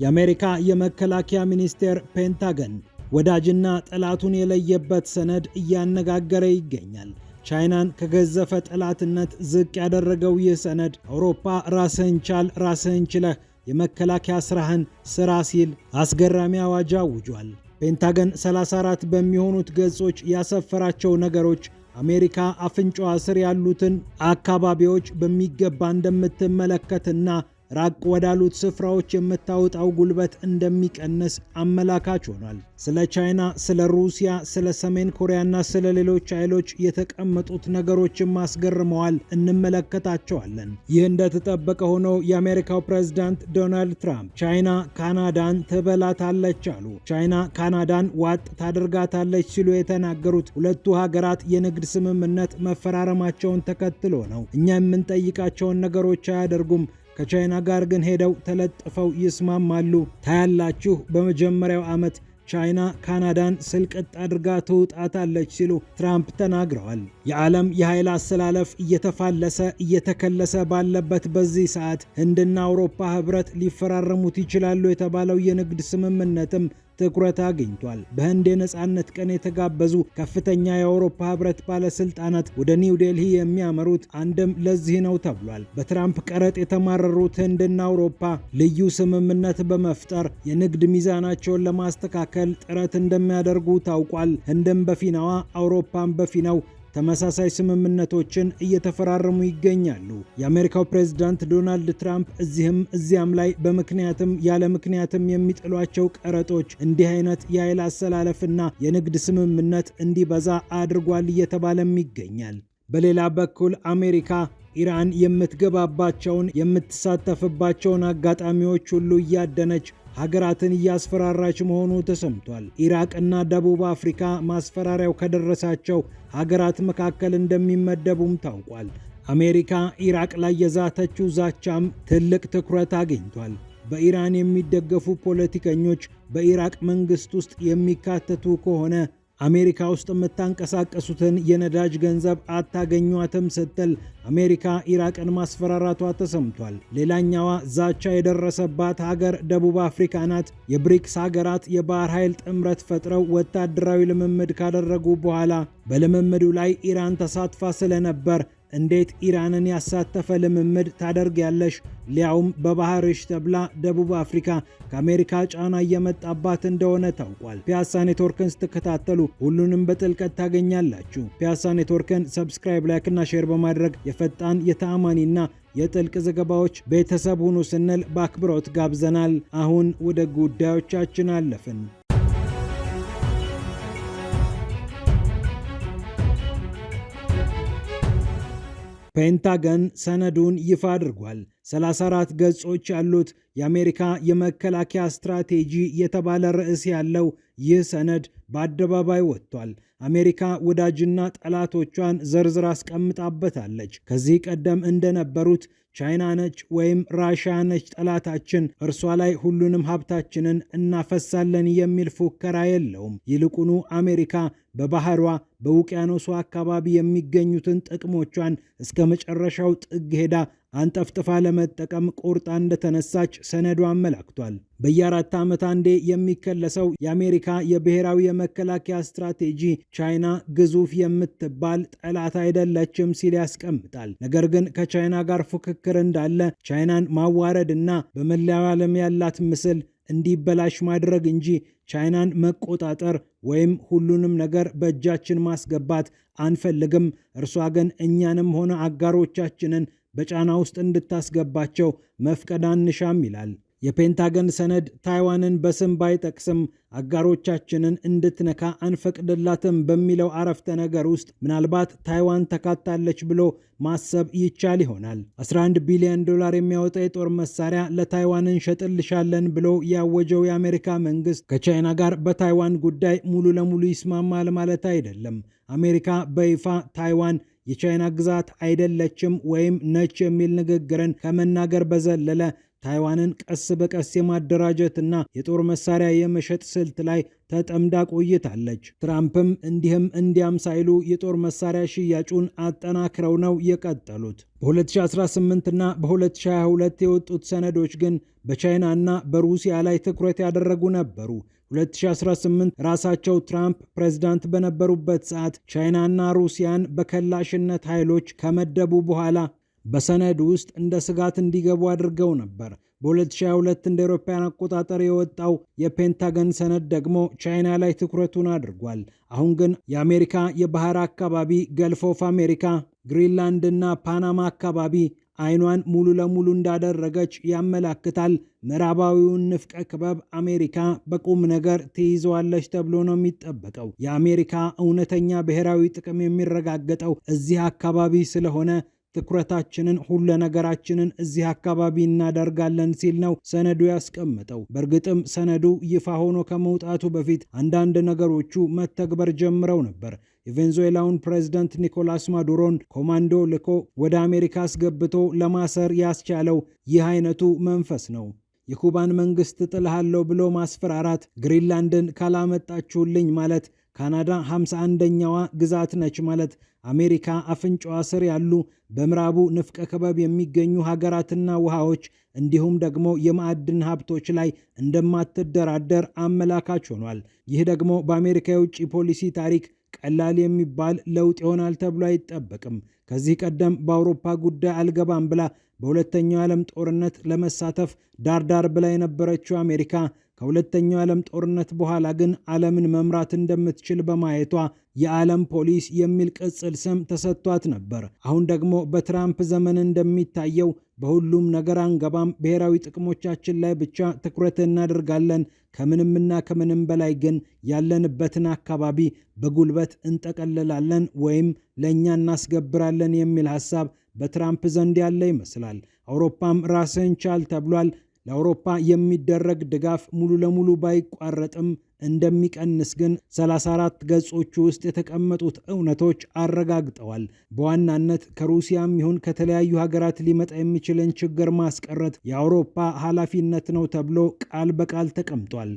የአሜሪካ የመከላከያ ሚኒስቴር ፔንታገን ወዳጅና ጠላቱን የለየበት ሰነድ እያነጋገረ ይገኛል። ቻይናን ከገዘፈ ጠላትነት ዝቅ ያደረገው ይህ ሰነድ አውሮፓ ራስህን ቻል፣ ራስህን ችለህ የመከላከያ ስራህን ስራ ሲል አስገራሚ አዋጅ አውጇል። ፔንታገን 34 በሚሆኑት ገጾች ያሰፈራቸው ነገሮች አሜሪካ አፍንጫዋ ስር ያሉትን አካባቢዎች በሚገባ እንደምትመለከትና ራቅ ወዳሉት ስፍራዎች የምታወጣው ጉልበት እንደሚቀንስ አመላካች ሆኗል። ስለ ቻይና፣ ስለ ሩሲያ፣ ስለ ሰሜን ኮሪያና ስለ ሌሎች ኃይሎች የተቀመጡት ነገሮችን ማስገርመዋል፣ እንመለከታቸዋለን። ይህ እንደተጠበቀ ሆኖ የአሜሪካው ፕሬዝዳንት ዶናልድ ትራምፕ ቻይና ካናዳን ትበላታለች አሉ። ቻይና ካናዳን ዋጥ ታደርጋታለች ሲሉ የተናገሩት ሁለቱ ሀገራት የንግድ ስምምነት መፈራረማቸውን ተከትሎ ነው። እኛ የምንጠይቃቸውን ነገሮች አያደርጉም፣ ከቻይና ጋር ግን ሄደው ተለጥፈው ይስማማሉ። ታያላችሁ፣ በመጀመሪያው ዓመት ቻይና ካናዳን ስልቅጥ አድርጋ ትውጣታለች ሲሉ ትራምፕ ተናግረዋል። የዓለም የኃይል አሰላለፍ እየተፋለሰ እየተከለሰ ባለበት በዚህ ሰዓት ህንድና አውሮፓ ህብረት ሊፈራረሙት ይችላሉ የተባለው የንግድ ስምምነትም ትኩረት አግኝቷል። በህንድ የነጻነት ቀን የተጋበዙ ከፍተኛ የአውሮፓ ህብረት ባለስልጣናት ወደ ኒው ዴልሂ የሚያመሩት አንድም ለዚህ ነው ተብሏል። በትራምፕ ቀረጥ የተማረሩት ህንድና አውሮፓ ልዩ ስምምነት በመፍጠር የንግድ ሚዛናቸውን ለማስተካከል ጥረት እንደሚያደርጉ ታውቋል። ህንድም በፊናዋ አውሮፓም በፊናው ተመሳሳይ ስምምነቶችን እየተፈራረሙ ይገኛሉ። የአሜሪካው ፕሬዝዳንት ዶናልድ ትራምፕ እዚህም እዚያም ላይ በምክንያትም ያለ ምክንያትም የሚጥሏቸው ቀረጦች እንዲህ አይነት የኃይል አሰላለፍና የንግድ ስምምነት እንዲበዛ አድርጓል እየተባለም ይገኛል። በሌላ በኩል አሜሪካ ኢራን የምትገባባቸውን የምትሳተፍባቸውን አጋጣሚዎች ሁሉ እያደነች ሀገራትን እያስፈራራች መሆኑ ተሰምቷል። ኢራቅና ደቡብ አፍሪካ ማስፈራሪያው ከደረሳቸው ሀገራት መካከል እንደሚመደቡም ታውቋል። አሜሪካ ኢራቅ ላይ የዛተችው ዛቻም ትልቅ ትኩረት አግኝቷል። በኢራን የሚደገፉ ፖለቲከኞች በኢራቅ መንግስት ውስጥ የሚካተቱ ከሆነ አሜሪካ ውስጥ የምታንቀሳቀሱትን የነዳጅ ገንዘብ አታገኟትም ስትል አሜሪካ ኢራቅን ማስፈራራቷ ተሰምቷል። ሌላኛዋ ዛቻ የደረሰባት ሀገር ደቡብ አፍሪካ ናት። የብሪክስ ሀገራት የባህር ኃይል ጥምረት ፈጥረው ወታደራዊ ልምምድ ካደረጉ በኋላ በልምምዱ ላይ ኢራን ተሳትፋ ስለነበር እንዴት ኢራንን ያሳተፈ ልምምድ ታደርጊያለሽ? ሊያውም በባህርሽ ተብላ ደቡብ አፍሪካ ከአሜሪካ ጫና እየመጣባት እንደሆነ ታውቋል። ፒያሳ ኔትወርክን ስትከታተሉ ሁሉንም በጥልቀት ታገኛላችሁ። ፒያሳ ኔትወርክን ሰብስክራይብ፣ ላይክ እና ሼር በማድረግ የፈጣን የተአማኒና የጥልቅ ዘገባዎች ቤተሰብ ሁኑ ስንል በአክብሮት ጋብዘናል። አሁን ወደ ጉዳዮቻችን አለፍን። ፔንታገን ሰነዱን ይፋ አድርጓል። 34 ገጾች ያሉት የአሜሪካ የመከላከያ ስትራቴጂ የተባለ ርዕስ ያለው ይህ ሰነድ በአደባባይ ወጥቷል። አሜሪካ ወዳጅና ጠላቶቿን ዘርዝራ አስቀምጣበታለች። ከዚህ ቀደም እንደነበሩት ቻይና ነች ወይም ራሽያ ነች ጠላታችን፣ እርሷ ላይ ሁሉንም ሀብታችንን እናፈሳለን የሚል ፉከራ የለውም። ይልቁኑ አሜሪካ በባህሯ በውቅያኖሱ አካባቢ የሚገኙትን ጥቅሞቿን እስከ መጨረሻው ጥግ ሄዳ አንጠፍጥፋ ለመጠቀም ቁርጣ እንደተነሳች ሰነዱ አመላክቷል። በየአራት ዓመት አንዴ የሚከለሰው የአሜሪካ የብሔራዊ የመከላከያ ስትራቴጂ ቻይና ግዙፍ የምትባል ጠላት አይደለችም ሲል ያስቀምጣል። ነገር ግን ከቻይና ጋር ፉክክር እንዳለ ቻይናን ማዋረድና በመላው ዓለም ያላት ምስል እንዲበላሽ ማድረግ እንጂ ቻይናን መቆጣጠር ወይም ሁሉንም ነገር በእጃችን ማስገባት አንፈልግም። እርሷ ግን እኛንም ሆነ አጋሮቻችንን በጫና ውስጥ እንድታስገባቸው መፍቀድ አንሻም ይላል። የፔንታገን ሰነድ ታይዋንን በስም ባይጠቅስም አጋሮቻችንን እንድትነካ አንፈቅድላትም በሚለው አረፍተ ነገር ውስጥ ምናልባት ታይዋን ተካታለች ብሎ ማሰብ ይቻል ይሆናል። $11 ቢሊዮን የሚያወጣ የጦር መሳሪያ ለታይዋን እንሸጥልሻለን ብሎ ያወጀው የአሜሪካ መንግስት ከቻይና ጋር በታይዋን ጉዳይ ሙሉ ለሙሉ ይስማማል ማለት አይደለም። አሜሪካ በይፋ ታይዋን የቻይና ግዛት አይደለችም ወይም ነች የሚል ንግግርን ከመናገር በዘለለ ታይዋንን ቀስ በቀስ የማደራጀትና የጦር መሳሪያ የመሸጥ ስልት ላይ ተጠምዳ ቆይታለች። ትራምፕም እንዲህም እንዲያም ሳይሉ የጦር መሳሪያ ሽያጩን አጠናክረው ነው የቀጠሉት። በ2018 እና በ2022 የወጡት ሰነዶች ግን በቻይና እና በሩሲያ ላይ ትኩረት ያደረጉ ነበሩ። 2018 ራሳቸው ትራምፕ ፕሬዝዳንት በነበሩበት ሰዓት ቻይናና ሩሲያን በከላሽነት ኃይሎች ከመደቡ በኋላ በሰነዱ ውስጥ እንደ ስጋት እንዲገቡ አድርገው ነበር። በ2022 እንደ አውሮፓውያን አቆጣጠር የወጣው የፔንታገን ሰነድ ደግሞ ቻይና ላይ ትኩረቱን አድርጓል። አሁን ግን የአሜሪካ የባህር አካባቢ፣ ገልፍ ኦፍ አሜሪካ፣ ግሪንላንድ እና ፓናማ አካባቢ አይኗን ሙሉ ለሙሉ እንዳደረገች ያመላክታል። ምዕራባዊውን ንፍቀ ክበብ አሜሪካ በቁም ነገር ትይዘዋለች ተብሎ ነው የሚጠበቀው። የአሜሪካ እውነተኛ ብሔራዊ ጥቅም የሚረጋገጠው እዚህ አካባቢ ስለሆነ ትኩረታችንን ሁሉ ነገራችንን እዚህ አካባቢ እናደርጋለን ሲል ነው ሰነዱ ያስቀመጠው። በእርግጥም ሰነዱ ይፋ ሆኖ ከመውጣቱ በፊት አንዳንድ ነገሮቹ መተግበር ጀምረው ነበር። የቬንዙዌላውን ፕሬዝዳንት ኒኮላስ ማዱሮን ኮማንዶ ልኮ ወደ አሜሪካ አስገብቶ ለማሰር ያስቻለው ይህ አይነቱ መንፈስ ነው። የኩባን መንግስት ጥልሃለሁ ብሎ ማስፈራራት፣ ግሪንላንድን ካላመጣችሁልኝ ማለት፣ ካናዳ 51ኛዋ ግዛት ነች ማለት፣ አሜሪካ አፍንጫዋ ስር ያሉ በምዕራቡ ንፍቀ ክበብ የሚገኙ ሀገራትና ውሃዎች እንዲሁም ደግሞ የማዕድን ሀብቶች ላይ እንደማትደራደር አመላካች ሆኗል። ይህ ደግሞ በአሜሪካ የውጭ ፖሊሲ ታሪክ ቀላል የሚባል ለውጥ ይሆናል ተብሎ አይጠበቅም። ከዚህ ቀደም በአውሮፓ ጉዳይ አልገባም ብላ በሁለተኛው ዓለም ጦርነት ለመሳተፍ ዳርዳር ብላ የነበረችው አሜሪካ ከሁለተኛው ዓለም ጦርነት በኋላ ግን ዓለምን መምራት እንደምትችል በማየቷ የዓለም ፖሊስ የሚል ቅጽል ስም ተሰጥቷት ነበር። አሁን ደግሞ በትራምፕ ዘመን እንደሚታየው በሁሉም ነገር አንገባም፣ ብሔራዊ ጥቅሞቻችን ላይ ብቻ ትኩረት እናደርጋለን፣ ከምንምና ከምንም በላይ ግን ያለንበትን አካባቢ በጉልበት እንጠቀልላለን ወይም ለእኛ እናስገብራለን የሚል ሐሳብ በትራምፕ ዘንድ ያለ ይመስላል። አውሮፓም ራስህን ቻል ተብሏል። ለአውሮፓ የሚደረግ ድጋፍ ሙሉ ለሙሉ ባይቋረጥም እንደሚቀንስ ግን 34 ገጾቹ ውስጥ የተቀመጡት እውነቶች አረጋግጠዋል። በዋናነት ከሩሲያም ይሁን ከተለያዩ ሀገራት ሊመጣ የሚችልን ችግር ማስቀረት የአውሮፓ ኃላፊነት ነው ተብሎ ቃል በቃል ተቀምጧል።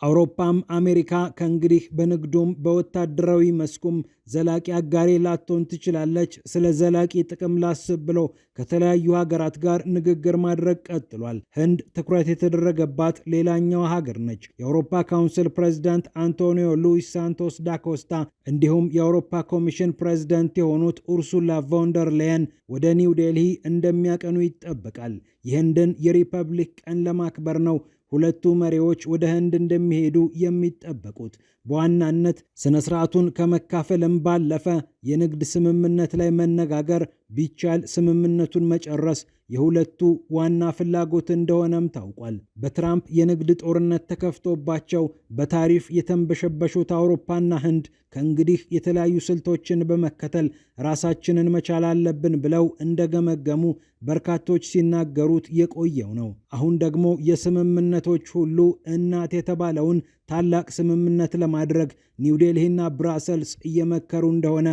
አውሮፓም አሜሪካ ከእንግዲህ በንግዱም በወታደራዊ መስኩም ዘላቂ አጋሬ ላትሆን ትችላለች፣ ስለ ዘላቂ ጥቅም ላስብ ብሎ ከተለያዩ ሀገራት ጋር ንግግር ማድረግ ቀጥሏል። ህንድ ትኩረት የተደረገባት ሌላኛዋ ሀገር ነች። የአውሮፓ ካውንስል ፕሬዝዳንት አንቶኒዮ ሉዊስ ሳንቶስ ዳኮስታ እንዲሁም የአውሮፓ ኮሚሽን ፕሬዝዳንት የሆኑት ኡርሱላ ቮንደር ሌየን ወደ ኒው ዴልሂ እንደሚያቀኑ ይጠበቃል። የህንድን የሪፐብሊክ ቀን ለማክበር ነው ሁለቱ መሪዎች ወደ ህንድ እንደሚሄዱ የሚጠበቁት። በዋናነት ስነ ስርዓቱን ከመካፈልም ባለፈ የንግድ ስምምነት ላይ መነጋገር ቢቻል ስምምነቱን መጨረስ የሁለቱ ዋና ፍላጎት እንደሆነም ታውቋል። በትራምፕ የንግድ ጦርነት ተከፍቶባቸው በታሪፍ የተንበሸበሹት አውሮፓና ህንድ ከእንግዲህ የተለያዩ ስልቶችን በመከተል ራሳችንን መቻል አለብን ብለው እንደገመገሙ በርካቶች ሲናገሩት የቆየው ነው። አሁን ደግሞ የስምምነቶች ሁሉ እናት የተባለውን ታላቅ ስምምነት ለማድረግ ኒውዴልሂና ብራሰልስ እየመከሩ እንደሆነ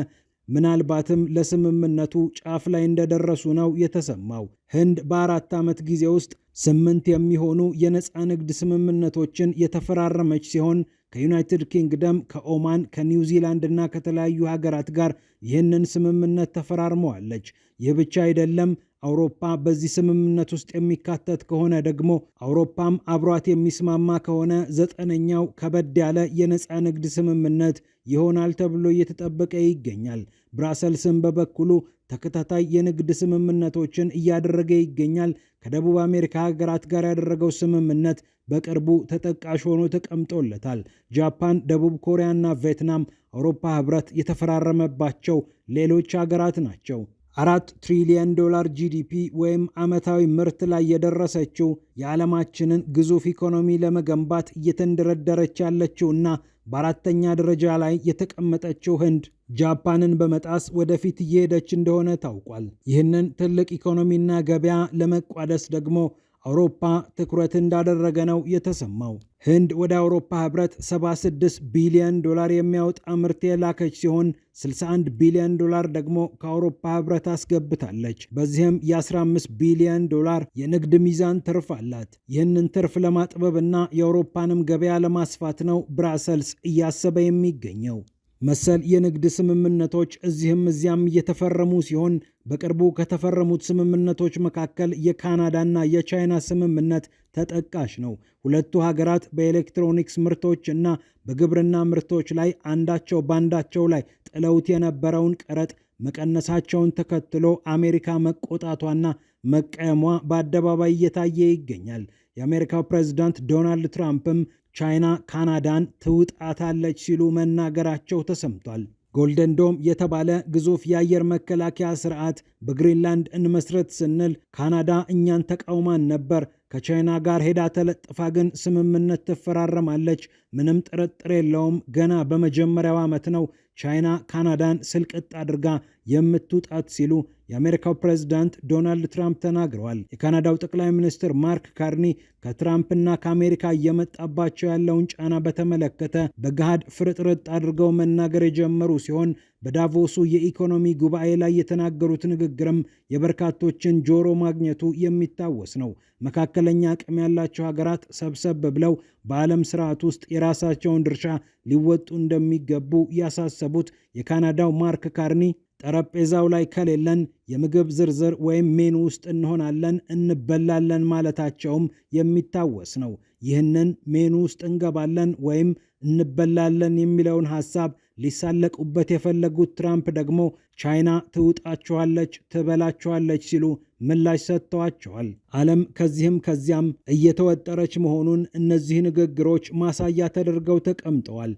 ምናልባትም ለስምምነቱ ጫፍ ላይ እንደደረሱ ነው የተሰማው። ህንድ በ4 ዓመት ጊዜ ውስጥ 8 የሚሆኑ የነፃ ንግድ ስምምነቶችን የተፈራረመች ሲሆን ከዩናይትድ ኪንግደም፣ ከኦማን፣ ከኒውዚላንድ እና ከተለያዩ ሀገራት ጋር ይህንን ስምምነት ተፈራርመዋለች። ይህ ብቻ አይደለም። አውሮፓ በዚህ ስምምነት ውስጥ የሚካተት ከሆነ ደግሞ አውሮፓም አብሯት የሚስማማ ከሆነ 9ኛው ከበድ ያለ የነፃ ንግድ ስምምነት ይሆናል ተብሎ እየተጠበቀ ይገኛል። ብራሰልስም በበኩሉ ተከታታይ የንግድ ስምምነቶችን እያደረገ ይገኛል። ከደቡብ አሜሪካ ሀገራት ጋር ያደረገው ስምምነት በቅርቡ ተጠቃሽ ሆኖ ተቀምጦለታል። ጃፓን፣ ደቡብ ኮሪያ እና ቪየትናም አውሮፓ ህብረት የተፈራረመባቸው ሌሎች ሀገራት ናቸው። $4 ትሪሊየን ጂዲፒ ወይም ዓመታዊ ምርት ላይ የደረሰችው የዓለማችንን ግዙፍ ኢኮኖሚ ለመገንባት እየተንደረደረች ያለችውና በአራተኛ ደረጃ ላይ የተቀመጠችው ህንድ ጃፓንን በመጣስ ወደፊት እየሄደች እንደሆነ ታውቋል። ይህንን ትልቅ ኢኮኖሚና ገበያ ለመቋደስ ደግሞ አውሮፓ ትኩረት እንዳደረገ ነው የተሰማው። ህንድ ወደ አውሮፓ ህብረት 76 ቢሊዮን ዶላር የሚያወጣ ምርት የላከች ሲሆን 61 ቢሊዮን ዶላር ደግሞ ከአውሮፓ ህብረት አስገብታለች። በዚህም የ15 ቢሊዮን ዶላር የንግድ ሚዛን ትርፍ አላት። ይህንን ትርፍ ለማጥበብና የአውሮፓንም ገበያ ለማስፋት ነው ብራሰልስ እያሰበ የሚገኘው። መሰል የንግድ ስምምነቶች እዚህም እዚያም እየተፈረሙ ሲሆን በቅርቡ ከተፈረሙት ስምምነቶች መካከል የካናዳና የቻይና ስምምነት ተጠቃሽ ነው። ሁለቱ ሀገራት በኤሌክትሮኒክስ ምርቶች እና በግብርና ምርቶች ላይ አንዳቸው ባንዳቸው ላይ ጥለውት የነበረውን ቀረጥ መቀነሳቸውን ተከትሎ አሜሪካ መቆጣቷና መቀየሟ በአደባባይ እየታየ ይገኛል። የአሜሪካው ፕሬዝዳንት ዶናልድ ትራምፕም ቻይና ካናዳን ትውጣታለች ሲሉ መናገራቸው ተሰምቷል። ጎልደን ዶም የተባለ ግዙፍ የአየር መከላከያ ስርዓት በግሪንላንድ እንመስረት ስንል ካናዳ እኛን ተቃውማን ነበር። ከቻይና ጋር ሄዳ ተለጥፋ ግን ስምምነት ትፈራረማለች። ምንም ጥርጥር የለውም። ገና በመጀመሪያው ዓመት ነው ቻይና ካናዳን ስልቅጥ አድርጋ የምትውጣት ሲሉ የአሜሪካው ፕሬዝዳንት ዶናልድ ትራምፕ ተናግረዋል። የካናዳው ጠቅላይ ሚኒስትር ማርክ ካርኒ ከትራምፕና ከአሜሪካ እየመጣባቸው ያለውን ጫና በተመለከተ በገሃድ ፍርጥርጥ አድርገው መናገር የጀመሩ ሲሆን በዳቮሱ የኢኮኖሚ ጉባኤ ላይ የተናገሩት ንግግርም የበርካቶችን ጆሮ ማግኘቱ የሚታወስ ነው። መካከለኛ አቅም ያላቸው ሀገራት ሰብሰብ ብለው በዓለም ስርዓት ውስጥ የራሳቸውን ድርሻ ሊወጡ እንደሚገቡ ያሳሰቡት የካናዳው ማርክ ካርኒ ጠረጴዛው ላይ ከሌለን የምግብ ዝርዝር ወይም ሜኑ ውስጥ እንሆናለን፣ እንበላለን ማለታቸውም የሚታወስ ነው። ይህንን ሜኑ ውስጥ እንገባለን ወይም እንበላለን የሚለውን ሐሳብ ሊሳለቁበት የፈለጉት ትራምፕ ደግሞ ቻይና ትውጣቸዋለች፣ ትበላቸዋለች ሲሉ ምላሽ ሰጥተዋቸዋል። ዓለም ከዚህም ከዚያም እየተወጠረች መሆኑን እነዚህ ንግግሮች ማሳያ ተደርገው ተቀምጠዋል።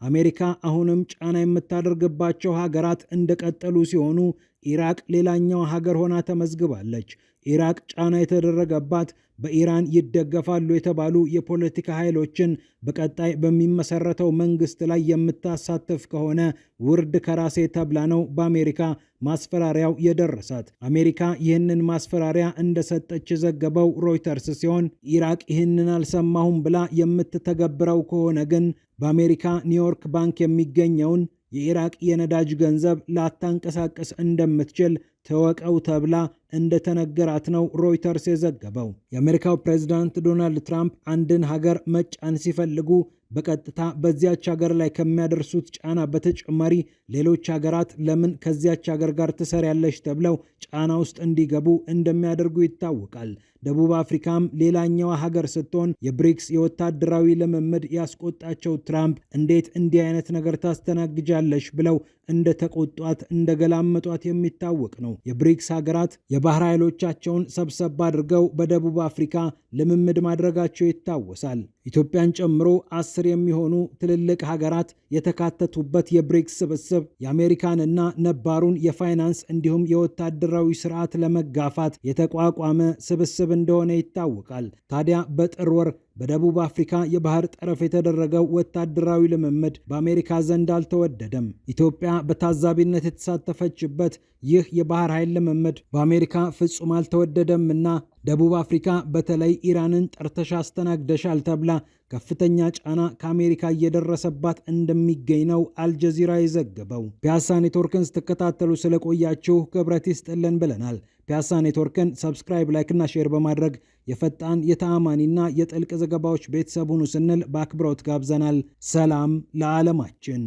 አሜሪካ አሁንም ጫና የምታደርግባቸው ሀገራት እንደቀጠሉ ሲሆኑ ኢራቅ ሌላኛው ሀገር ሆና ተመዝግባለች። ኢራቅ ጫና የተደረገባት በኢራን ይደገፋሉ የተባሉ የፖለቲካ ኃይሎችን በቀጣይ በሚመሰረተው መንግስት ላይ የምታሳትፍ ከሆነ ውርድ ከራሴ ተብላ ነው በአሜሪካ ማስፈራሪያው የደረሳት። አሜሪካ ይህንን ማስፈራሪያ እንደሰጠች የዘገበው ሮይተርስ ሲሆን ኢራቅ ይህንን አልሰማሁም ብላ የምትተገብረው ከሆነ ግን በአሜሪካ ኒውዮርክ ባንክ የሚገኘውን የኢራቅ የነዳጅ ገንዘብ ላታንቀሳቀስ እንደምትችል ተወቀው ተብላ እንደተነገራት ነው ሮይተርስ የዘገበው። የአሜሪካው ፕሬዝዳንት ዶናልድ ትራምፕ አንድን ሀገር መጫን ሲፈልጉ በቀጥታ በዚያች ሀገር ላይ ከሚያደርሱት ጫና በተጨማሪ ሌሎች ሀገራት ለምን ከዚያች ሀገር ጋር ትሰሪያለሽ ተብለው ጫና ውስጥ እንዲገቡ እንደሚያደርጉ ይታወቃል። ደቡብ አፍሪካም ሌላኛዋ ሀገር ስትሆን የብሪክስ የወታደራዊ ልምምድ ያስቆጣቸው ትራምፕ እንዴት እንዲህ አይነት ነገር ታስተናግጃለሽ ብለው እንደተቆጧት እንደገላመጧት የሚታወቅ ነው። የብሪክስ ሀገራት የባህር ኃይሎቻቸውን ሰብሰብ አድርገው በደቡብ አፍሪካ ልምምድ ማድረጋቸው ይታወሳል። ኢትዮጵያን ጨምሮ 10 የሚሆኑ ትልልቅ ሀገራት የተካተቱበት የብሪክስ ስብስብ የአሜሪካንና ነባሩን የፋይናንስ እንዲሁም የወታደራዊ ስርዓት ለመጋፋት የተቋቋመ ስብስብ እንደሆነ ይታወቃል። ታዲያ በጥር ወር በደቡብ አፍሪካ የባህር ጠረፍ የተደረገው ወታደራዊ ልምምድ በአሜሪካ ዘንድ አልተወደደም። ኢትዮጵያ በታዛቢነት የተሳተፈችበት ይህ የባህር ኃይል ልምምድ በአሜሪካ ፍጹም አልተወደደምና ደቡብ አፍሪካ በተለይ ኢራንን ጠርተሽ አስተናግደሻል ተብላ ከፍተኛ ጫና ከአሜሪካ እየደረሰባት እንደሚገኝ ነው አልጀዚራ የዘገበው። ፒያሳ ኔትወርክን ስትከታተሉ ስለቆያችሁ ክብረት ይስጥልን ብለናል። ፒያሳ ኔትወርክን ሰብስክራይብ፣ ላይክ እና ሼር በማድረግ የፈጣን የተአማኒና የጥልቅ ዘገባዎች ቤተሰብ ሁኑ ስንል በአክብሮት ጋብዘናል። ሰላም ለዓለማችን።